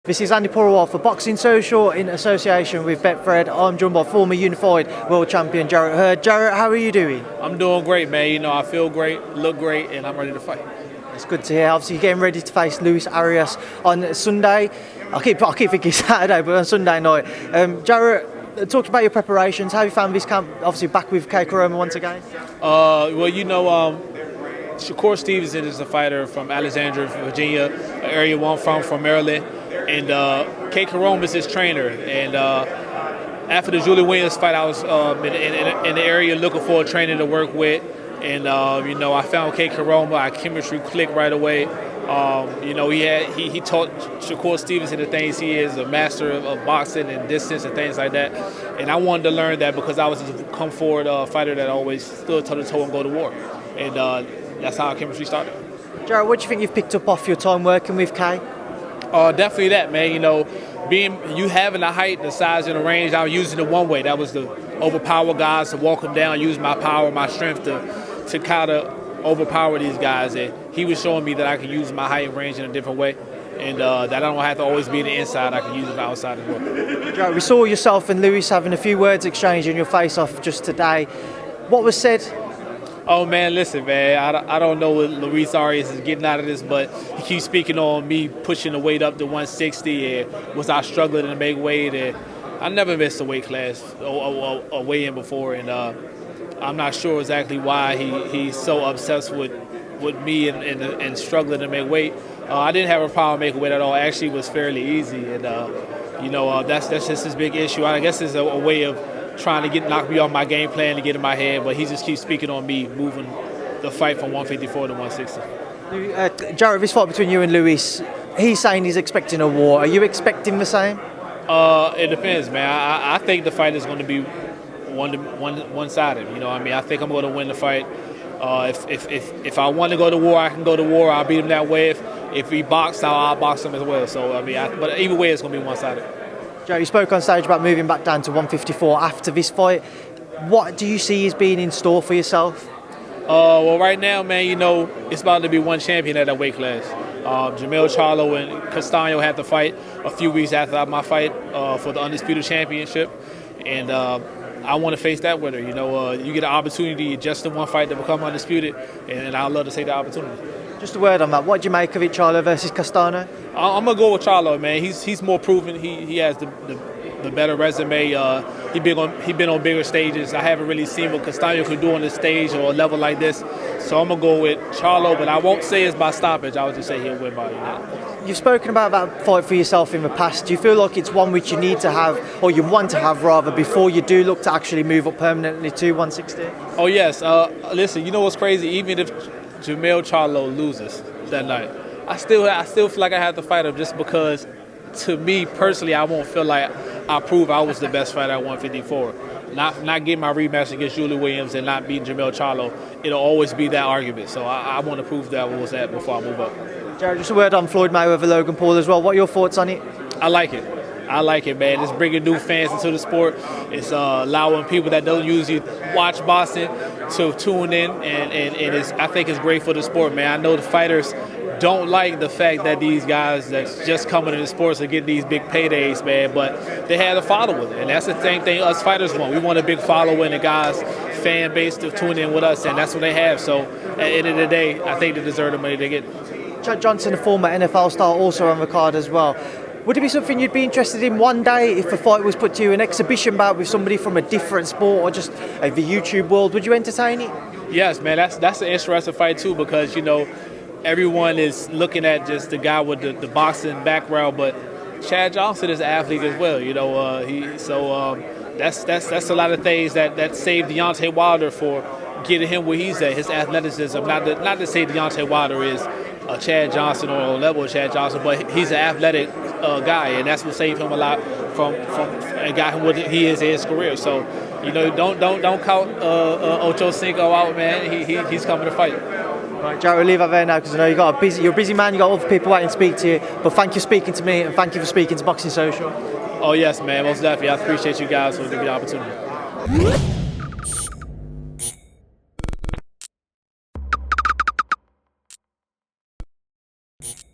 This is Andi Purewal for Boxing Social in association with Betfred. I'm joined by former unified world champion Jarrett Hurd. Jarrett, how are you doing? I'm doing great, man. You know, I feel great, look great, and I'm ready to fight. It's good to hear. Obviously, you're getting ready to face Luis Arias on Sunday. I keep thinking Saturday, but on Sunday night. Jarrett, talk about your preparations. How have you found this camp? Obviously, back with K. Karoma once again. Well, you know, Shakur Stevenson is a fighter from Alexandria, Virginia, an area where I'm from Maryland. And K. Karoma is his trainer. And after the Julie Williams fight, I was in the area looking for a trainer to work with. And, you know, I found K. Karoma. Our chemistry clicked right away. You know, he taught Shakur Stevenson the things he is, a master of boxing and distance and things like that. And I wanted to learn that because I was a come-forward fighter that always stood toe-to-toe and go to war. And that's how our chemistry started. Jarrett, what do you think you've picked up off your time working with K? Definitely that, man. You know, you having the height, the size, and the range, I was using it one way. That was to overpower guys, to walk them down, use my power, my strength to kind of overpower these guys. And he was showing me that I can use my height and range in a different way, and that I don't have to always be the inside. I can use it outside as well. Jarrett, we saw yourself and Luis having a few words exchanged in your face-off just today. What was said? Oh, man, listen, man, I don't know what Luis Arias is getting out of this, but he keeps speaking on me pushing the weight up to 160 and was I struggling to make weight. And I never missed a weight class or weigh-in before, and I'm not sure exactly why he's so obsessed with me and struggling to make weight. I didn't have a problem making weight at all. Actually, it was fairly easy, and, you know, that's just his big issue. I guess it's a way of trying to knock me off my game plan to get in my head, but he just keeps speaking on me moving the fight from 154 to 160. Jarrett, this fight between you and Luis, he's saying he's expecting a war. Are you expecting the same? It depends, man. I think the fight is going to be one-sided. You know what I mean? I think I'm going to win the fight. If I want to go to war, I can go to war. I'll beat him that way. If he boxed, I'll box him as well. So, I mean, but either way, it's going to be one-sided. Joe, you spoke on stage about moving back down to 154 after this fight. What do you see as being in store for yourself? Well, right now, man, you know, it's about to be one champion at that weight class. Jermell Charlo and Castaño had to fight a few weeks after my fight for the Undisputed Championship. And I want to face that winner. You know, you get an opportunity just in one fight to become undisputed, and I'd love to take the opportunity. Just a word on that. What do you make of it, Charlo versus Castaño? I'm gonna go with Charlo, man. He's more proven. He has the better resume. He been on bigger stages. I haven't really seen what Castaño could do on the stage or a level like this. So I'm gonna go with Charlo, but I won't say it's by stoppage. I would just say he'll win by unit. You've spoken about that fight for yourself in the past. Do you feel like it's one which you need to have, or you want to have rather, before you do look to actually move up permanently to 160? Oh yes. Listen, you know what's crazy? Even if Jermell Charlo loses that night, I still feel like I have to fight him just because, to me personally, I won't feel like I proved I was the best fighter at 154. Not getting my rematch against Julie Williams and not beating Jermell Charlo, it'll always be that argument. So I want to prove that I was at before I move up. Jarrett, just a word on Floyd Mayweather-Logan Paul as well. What are your thoughts on it? I like it, man. It's bringing new fans into the sport. It's allowing people that don't usually watch boxing to tune in, and I think it's great for the sport, man. I know the fighters don't like the fact that these guys that's just coming into the sports are getting these big paydays, man, but they had a following, and that's the same thing us fighters want. We want a big following, the guys' fan base to tune in with us, and that's what they have. So at the end of the day, I think they deserve the money they get. Chad Johnson, a former NFL star, also on the card as well. Would it be something you'd be interested in one day if a fight was put to you, an exhibition bout with somebody from a different sport or just the YouTube world? Would you entertain it? Yes, man. That's an interesting fight too, because, you know, everyone is looking at just the guy with the boxing background, but Chad Johnson is an athlete as well. You know, that's a lot of things that saved Deontay Wilder for getting him where he's at. His athleticism. Not to say Deontay Wilder is Chad Johnson or a level of Chad Johnson, but he's an athletic guy, and that's what saved him a lot from and got him what he is in his career. So, you know, don't count Ocho Cinco out, man. He's coming to fight. Right, Jarrett, we'll leave that there now because I know you're a busy man. You got other people waiting to speak to you. But thank you for speaking to me, and thank you for speaking to Boxing Social. Oh yes, man, most definitely. I appreciate you guys for giving me the opportunity. you.